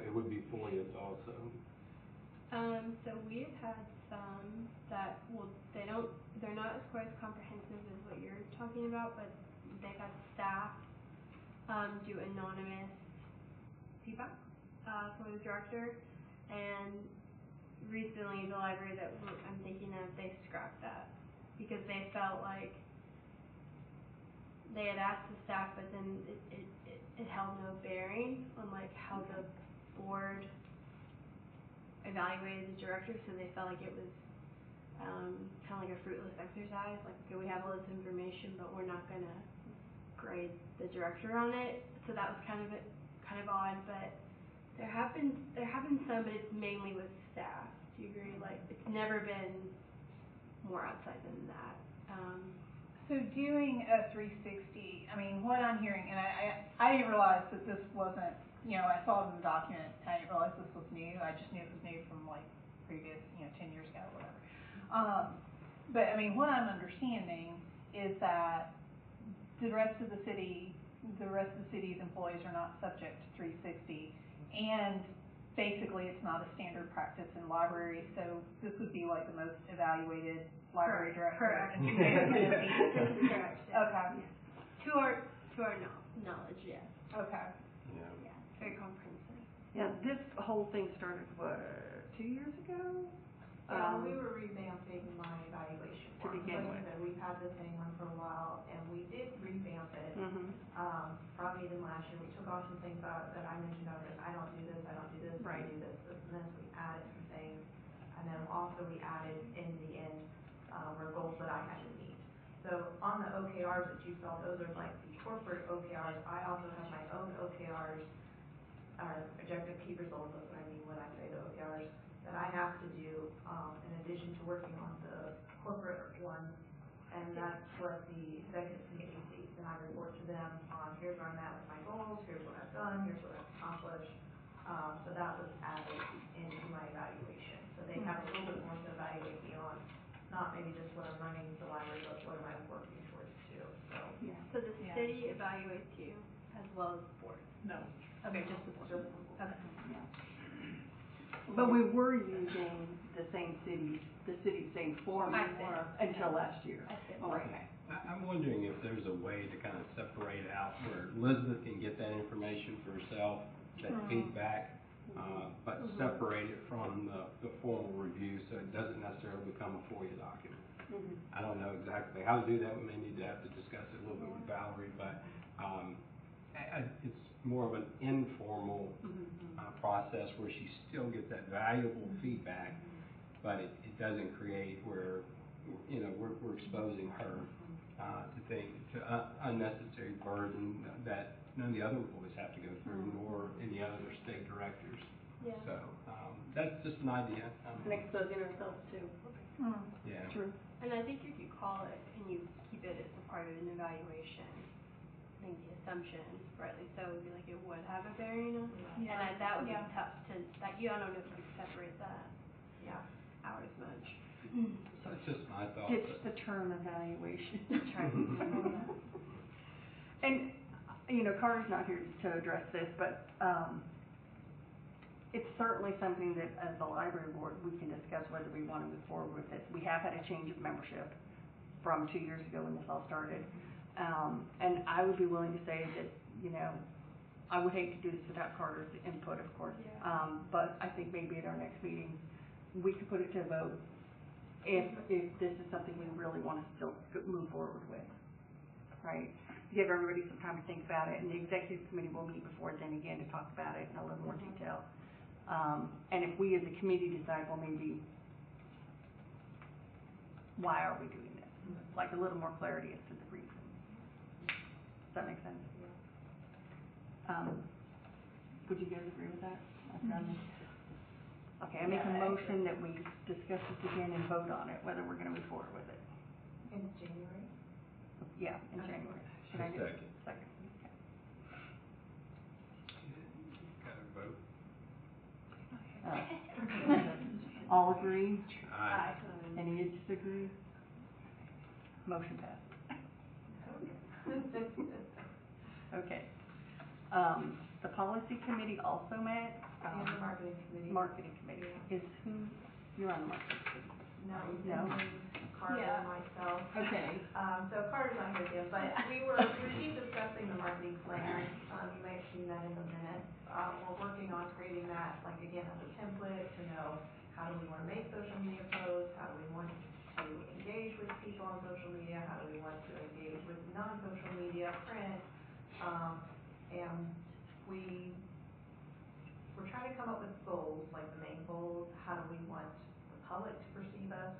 it would be FOIAs also. So we've had some that, well, they're not as quite as comprehensive as what you're talking about, but they've had staff do anonymous feedback for the director, and recently the library that I'm thinking of, they scrapped that because they felt like they had asked the staff, but then it held no bearing on like how the board evaluated the director, so they felt like it was kind of like a fruitless exercise. Like, okay, we have all this information, but we're not going to grade the director on it. So that was kind of odd. But there have been some, but it's mainly with staff. Do you agree? Like, it's never been more outside than that. So doing a 360, I mean, what I'm hearing, and I didn't realize that this wasn't, you know, I saw it in the document, I didn't realize this was new. I just knew it was new from like previous, 10 years ago or whatever. But I mean, what I'm understanding is that the rest of the city's employees are not subject to 360, and basically it's not a standard practice in libraries, so this would be like the most evaluated library director. Correct. In This is correct. Yeah. Okay. To our knowledge, yes. Okay. Yeah. Yeah. Very comprehensive. Yeah, this whole thing started, what, 2 years ago? We were revamping my evaluation To form. begin Like I with. said, we've had the same one for a while, and we did revamp it. Mm-hmm. Probably even last year, we took off some things out that I mentioned. I was like, I don't do this, I do Right. this, and this. We added some things, and then also we added in the end were goals that I had to meet. So on the OKRs that you saw, those are like the corporate OKRs. I also have my own OKRs, objective key results. That's what I mean when I say the OKRs that I have to do in addition to working on the corporate ones, and that's what the executive committee sees. And I report to them on here's where I'm at with my goals, here's what I've done, here's what I've accomplished. So that was added into my evaluation. So they have a little bit more to evaluate me on, not maybe just what I'm running the library, but what am I working towards too. So city evaluates you as well as the board? No. Okay, just the board. Just- Okay. But we were using the city's same form I see. until last year. I see. Right. I'm wondering if there's a way to kind of separate out where Elizabeth can get that information for herself, that feedback, but separate it from the formal review so it doesn't necessarily become a FOIA document. I don't know exactly how to do that. We may need to have to discuss it a little bit with Valerie, but it's more of an informal process where she still gets that valuable feedback, but it doesn't create where, you know, we're exposing her to unnecessary burden that none of the other employees have to go through, nor any other state directors. Yeah. So that's just an idea. And exposing ourselves too. Yeah. True. And I think if you call it and you keep it as a part of an evaluation, I think the assumption, rightly so, would be like it would have a bearing on. Yeah. And that would Yeah. be tough to, that you, I don't know if you could separate that Yeah. out as much. So it's just my thought. It's the term evaluation. That's right. And, you know, Carter's not here to address this, but it's certainly something that as the library board, we can discuss whether we want to move forward with this. We have had a change of membership from 2 years ago when this all started. And I would be willing to say that, you know, I would hate to do this without Carter's input, of course. Yeah. But I think maybe at our next meeting, we could put it to a vote if this is something we really want to still move forward with, right? Give everybody some time to think about it, and the executive committee will meet before then again to talk about it in a little more detail. And if we as a committee decide, well, maybe, why are we doing this? Like a little more clarity as to the reason. Does that make sense? Would you guys agree with that? Okay, I make a motion that we discuss this again and vote on it, whether we're gonna move forward with it. In January? Yeah, in January. Should I do it? Second. Okay. Got to vote. All agree? Aye. Any disagree? Motion passed. Okay. The policy committee also met. And the marketing committee. Marketing committee is who, you're on the marketing committee. No, No. Carter Yeah. and myself. Okay. So Carter's not here again, but we keep discussing the marketing plan. You may have seen that in the minutes. We're working on creating that, like, again, as a template to know how do we want to make social media posts, how do we want to engage with people on social media, how do we want to engage with non-social media, print, and we're trying to come up with goals, like the main goals, how do we want the public to perceive us,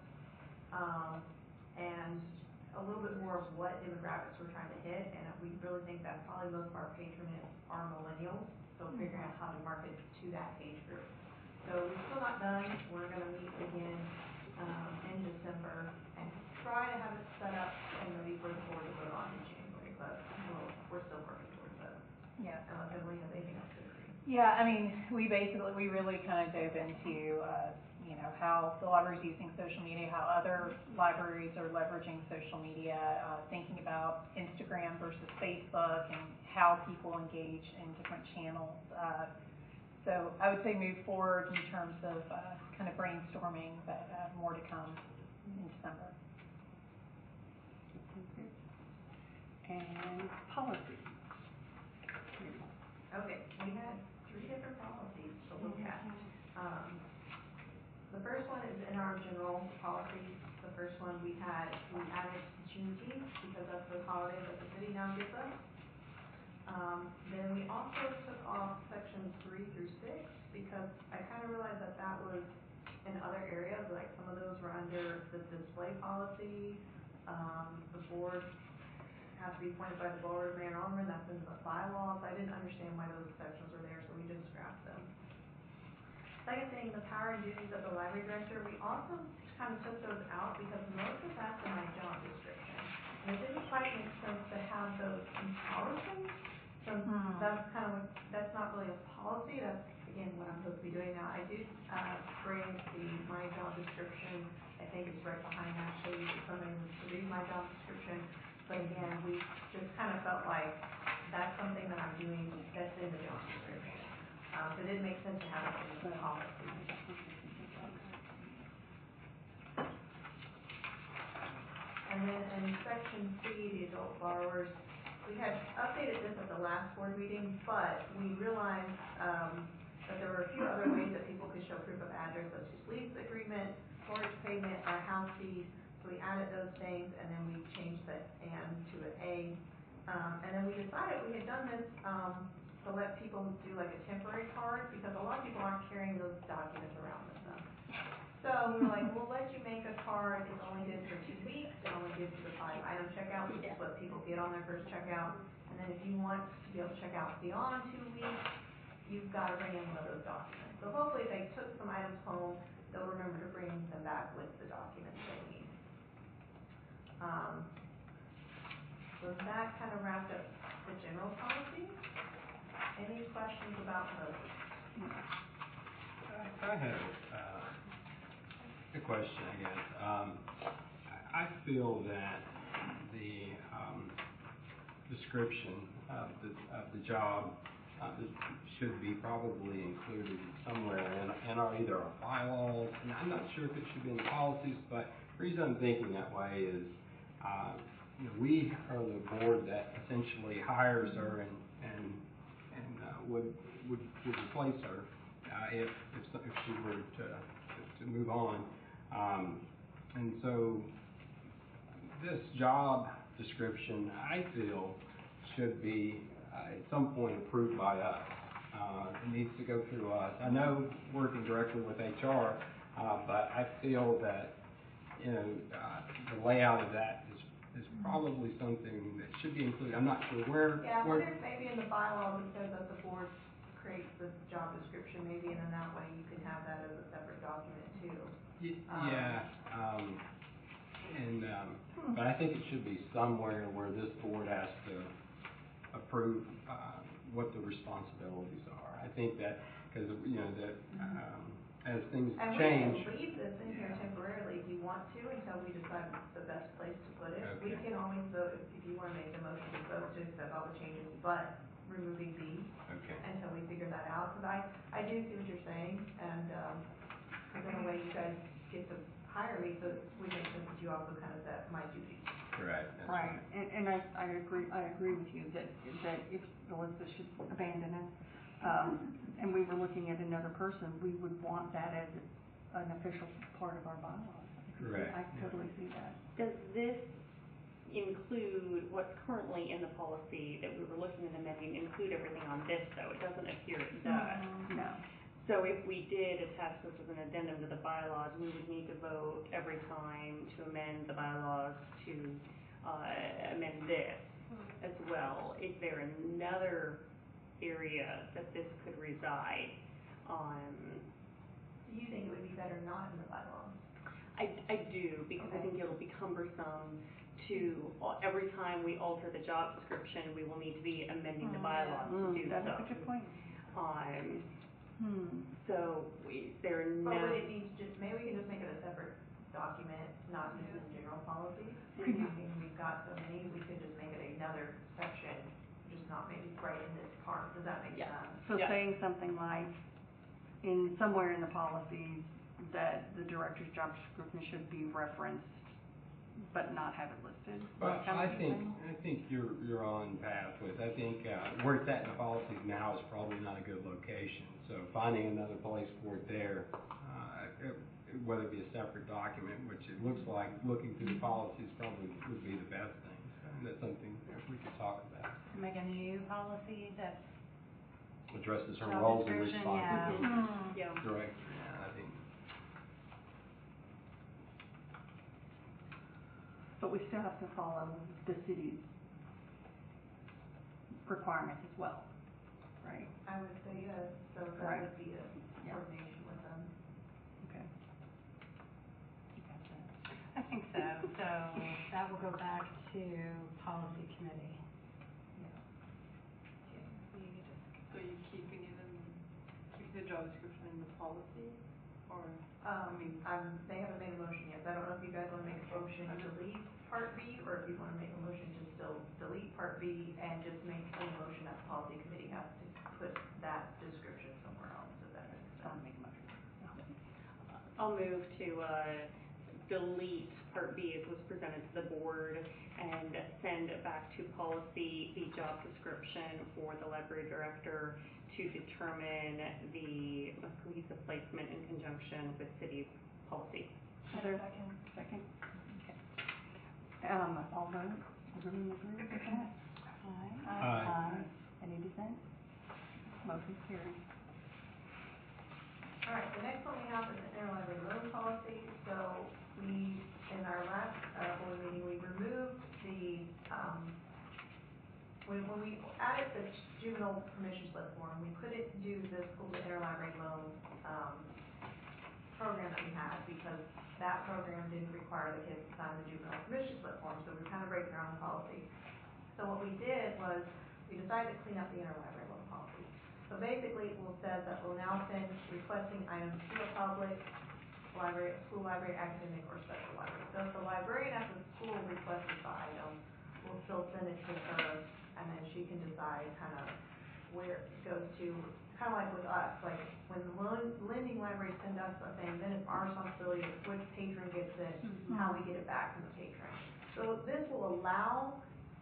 and a little bit more of what demographics we're trying to hit, and we really think that probably most of our patrons are millennials, so figuring out how to market to that age group. So we're still not done, we're gonna meet again, in December, and try to have it set up and ready for the board to vote on in January, but we're still working towards that, Yeah. unless everybody has anything else to agree. Yeah, I mean, we really kind of dove into, you know, how the library's using social media, how other libraries are leveraging social media, thinking about Instagram versus Facebook and how people engage in different channels. So I would say move forward in terms of kind of brainstorming, but more to come in December. And policy. Okay, we had 3 different policies to look at. The first one is in our general policies. The first one we added Juneteenth because that's the holiday that the city now gives us. Then we also took off sections 3 through 6 because I kind of realized that that was in other areas, like some of those were under the display policy. The board has to be appointed by the board, mayor and alderman, that's in the bylaws. I didn't understand why those sections were there, so we just scrapped them. Second thing, the power and duties of the library director, we also kind of took those out because most of that's in my job description. And it didn't quite make sense to have those in policy, so that's kind of, that's not really a policy, that's, again, what I'm supposed to be doing now. I did bring my job description, I think it's right behind actually, if somebody wants to read my job description. But again, we just kind of felt like that's something that I'm doing, that's in the job description. So it didn't make sense to have it in the policy. And then in section C, the adult borrowers, we had updated this at the last board meeting, but we realized, that there were a few other ways that people could show proof of address, such as lease agreement, mortgage payment, or house fees. So we added those things, and then we changed the "and" to an "a." And then we decided we had done this, to let people do like a temporary card, because a lot of people aren't carrying those documents around with them. So we were like, we'll let you make a card, it's only good for 2 weeks, it only gives you the 5-item checkout, which is what people get on their first checkout. And then if you want to be able to check out beyond 2 weeks, you've got to bring in one of those documents. So hopefully if they took some items home, they'll remember to bring them back with the documents they need. So that kind of wrapped up the general policy. Any questions about those? I have a question, I guess. I feel that the description of the job should be probably included somewhere in our either our bylaws, and I'm not sure if it should be in the policies, but the reason I'm thinking that way is, we are the board that essentially hires her and would replace her if she were to move on. And so this job description, I feel, should be at some point approved by us. It needs to go through us. I know working directly with HR, but I feel that the layout of that is probably something that should be included. I'm not sure where. Yeah, I wonder if maybe in the bylaws it says that the board creates the job description, maybe, and in that way you can have that as a separate document too. But I think it should be somewhere where this board has to approve what the responsibilities are. I think that because as things change. And we can leave this in here temporarily if you want to until we decide the best place to put it. Okay. We can always vote if you want to make the motion to vote to accept all the changes, but removing B. Okay. Until we figure that out. Because I do see what you're saying, and because in a way you guys get to hire me, so it would make sense that you also kind of set my duties. Correct. That's Right, and I agree with you that if Elizabeth should abandon it, and we were looking at another person, we would want that as an official part of our bylaws. Correct. I totally see that. Does this include what's currently in the policy that we were looking at amending, include everything on this though? It doesn't appear it does. No. So if we did attach this as an addendum to the bylaws, we would need to vote every time to amend the bylaws to amend this as well. Is there another area that this could reside on? Do you think it would be better not in the bylaws? I do, because I think it'll be cumbersome to, every time we alter the job description, we will need to be amending the bylaws to do so. That's a good point. So is there But no? would it need to maybe we can just make it a separate document, not just in general policies? Using we've got so many, we could just make it another section, just not maybe right in this part. Does that make sense? So saying something like, somewhere in the policies, that the director's job description should be referenced, but not have it listed? Well, I think you're on path with. I think where it's at in the policies now is probably not a good location. So finding another place for it there, whether it be a separate document, which it looks like looking through the policies probably would be the best thing. So that's something that we could talk about. Make a new policy that Addresses her job roles and description, responsibilities. Yeah. Director, I think. But we still have to follow the city's requirements as well, right? I would say yes, so that Right. would be a coordination with them. Okay. I think so. So that will go back to policy committee. So you keeping the job description in the policy, or? They haven't made a motion yet, so I don't know if you guys want to make a motion to leave Part B, or if you wanna make a motion to still delete Part B and just make a motion that the policy committee has to put that description somewhere else, if that makes sense. I'll make a motion. I'll move to, delete Part B as was presented to the board and send it back to policy the job description for the library director to determine the cohesive placement in conjunction with city policy. Is there a second? Okay. All vote, everyone agree with that? Aye. Any dissent? Motion carries. All right, the next one we have is the interlibrary loan policy. So we, in our last board meeting, we removed the, when we added the juvenile permission slip form, we couldn't do the school interlibrary loan program that we had because that program didn't require the kids to sign the juvenile permission slip form, so we were kind of breaking our own policy. So what we did was we decided to clean up the interlibrary loan policy. So basically, it will says that we'll now send requesting items to a public library, school library, academic, or special library. So if the librarian at the school requests the item, we'll still send it to her, and then she can decide kind of where it goes to. Kind of like with us, like when the lending library send us a thing, then it's our responsibility of which patron gets it, how we get it back from the patron. So this will allow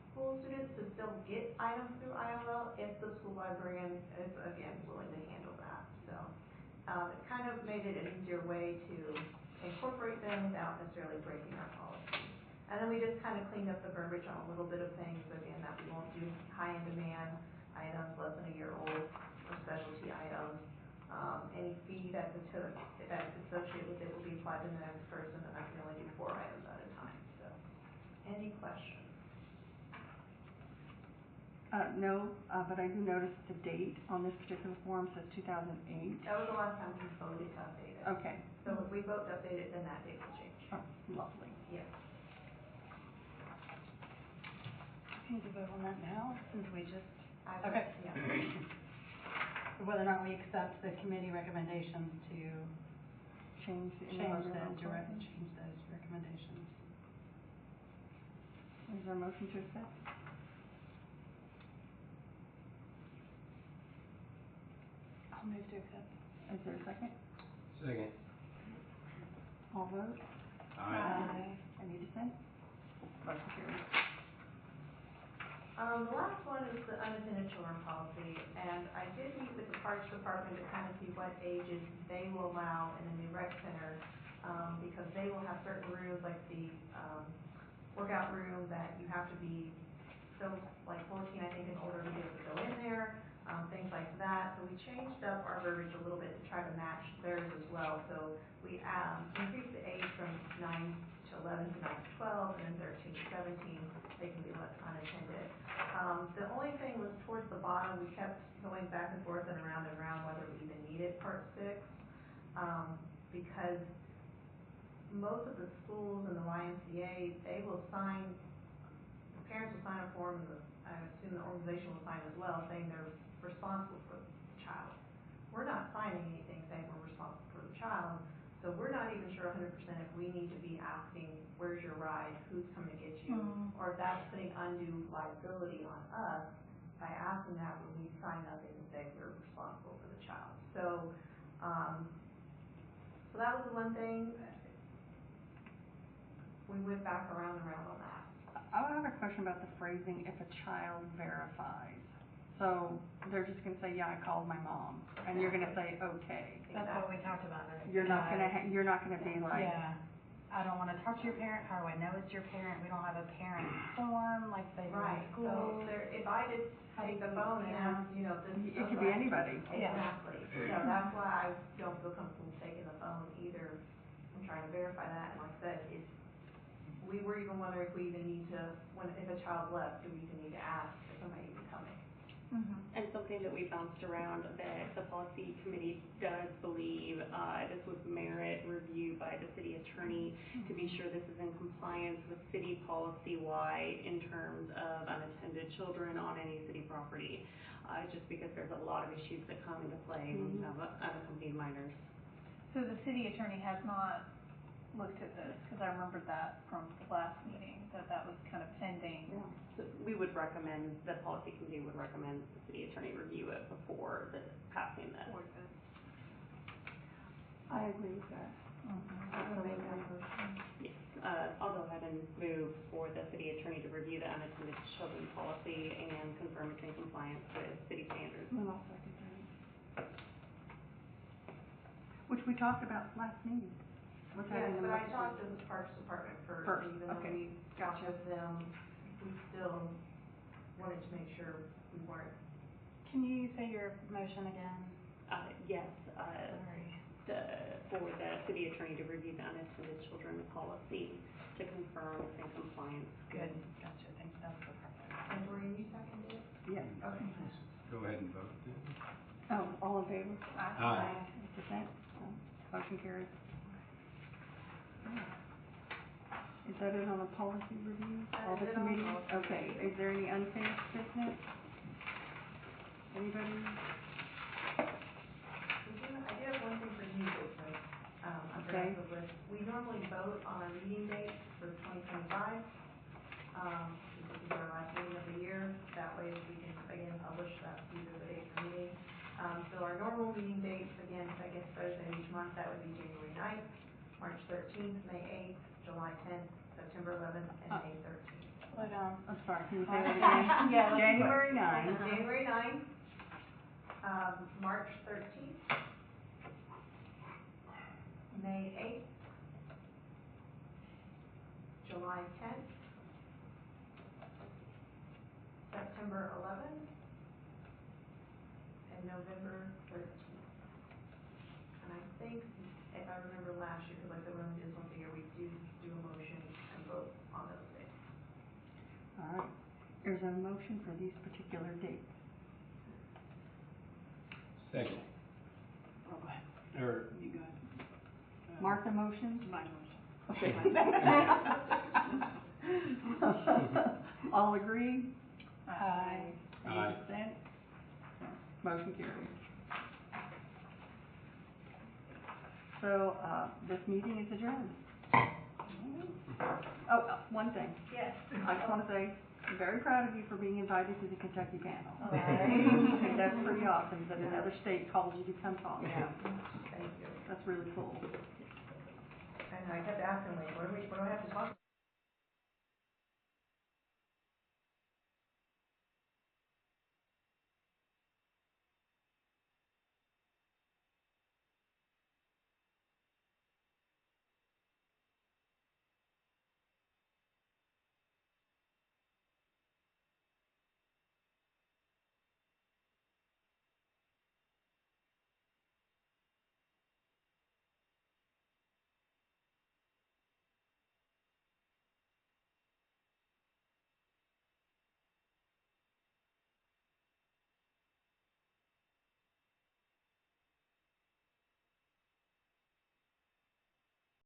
school students to still get items through ILL if the school librarian is, again, willing to handle that. So it kind of made it an easier way to incorporate them without necessarily breaking our policy. And then we just kind of cleaned up the verbiage on a little bit of things, again, that we won't do high-end demand items less than a year old or specialty items. Any fee that's associated with it will be applied to the next person, and I can only do 4 items at a time. So, any questions? No, but I do notice the date on this particular form says 2008. That was the last time we voted to update it. Okay. So if we vote to update it, then that date will change. Oh, lovely. Yes. Need to vote on that now, since we just, Okay. Yeah. whether or not we accept the committee recommendations to Change the change interlibrary those recommendations. Is there a motion to accept? I'll move to accept. Is there a second? Second. All vote? Aye. Any dissent? Motion carries. The last one is the unattended children policy, and I did meet with the Parks Department to kind of see what ages they will allow in the new rec center, because they will have certain rooms, like the, workout room, that you have to be so, like 14, I think, and older to be able to go in there, things like that. So we changed up our verbiage a little bit to try to match theirs as well. So we, increased the age from 9 to 11 to 9 to 12, and then 13 to 17, they can be left unattended. The only thing was towards the bottom, we kept going back and forth and around whether we even needed Part 6, because most of the schools and the YMCA, they will sign, the parents will sign a form, and I assume the organization will sign as well, saying they're responsible for the child. We're not signing anything saying we're responsible for the child, so we're not even sure 100% if we need to be asking, where's your ride, who's coming to get you, or if that's putting undue liability on us by asking that when we sign nothing to say we're responsible for the child. So, so that was the one thing. We went back around on that. I have a question about the phrasing, if a child verifies. So they're just gonna say, yeah, I called my mom, and you're gonna say, okay. That's what we talked about, right? You're not gonna be like. Yeah, I don't wanna talk to your parent, how do I know it's your parent? We don't have a parent form like they do in school. So there, if I just take the phone and ask, you know, this is. It could be anybody. Exactly. So that's why I don't feel comfortable taking the phone either. I'm trying to verify that, and like I said, we were even wondering if we even need to, if a child left, do we even need to ask if somebody even coming? And something that we bounced around that the policy committee does believe, this would merit review by the city attorney to be sure this is in compliance with city policy-wide in terms of unattended children on any city property, just because there's a lot of issues that come into play when you have unaccompanied minors. So the city attorney has not looked at this, because I remembered that from the last meeting. that was kind of pending. Yeah. So we would recommend, the policy committee would recommend the city attorney review it before the passing this. I agree with that. Absolutely. Yes, I'll go ahead and move for the city attorney to review the unattended children policy and confirm it's in compliance with city standards. And I'll second that. Which we talked about last meeting. What's Yes, happening in but I the- talked to the Parks Department first, First, even though okay. we got with them, we still wanted to make sure we weren't. Can you say your motion again? Yes, Sorry. for the city attorney to review the unattended children policy to confirm it's in compliance. Good, gotcha, thanks, that was the perfect. And Maureen, you seconded it? Yes. Okay. Go ahead and vote then. Oh, all in favor? Aye. 8%? Motion carries. Is that it on a policy review? All the That is it on committees? policy Okay, review. is there any unfinished business? Anybody? I do have one thing for new business, under Okay. the list. We normally vote on our meeting dates for 2025. This is our last meeting of the year. That way we can, again, publish that these are the dates for meeting. So our normal meeting dates, again, second Thursday of each month, that would be January 9th, March 13th, May 8th, July 10th, September 11th, and May 13th. Slow down. I'm sorry, can you say that again? Yeah, let's- January 9th. January 9th, March 13th, May 8th, July 10th, September 11th, and November 13th. And I think, if I remember last year, because like the room is once a year, we do a motion and vote on those days. All right, there's a motion for these particular dates. Second. Oh, go ahead. Or, You go ahead. Martha motion? My motion. Okay. All agree? Aye. Aye. 8%? Motion carries. So, this meeting is adjourned. Oh, one thing. Yes. I just want to say, I'm very proud of you for being invited to the Kentucky panel. All right. That's pretty awesome that another state called you to come talk. Yeah. Thank you. That's really cool. And I kept asking, like, what do I have to talk about?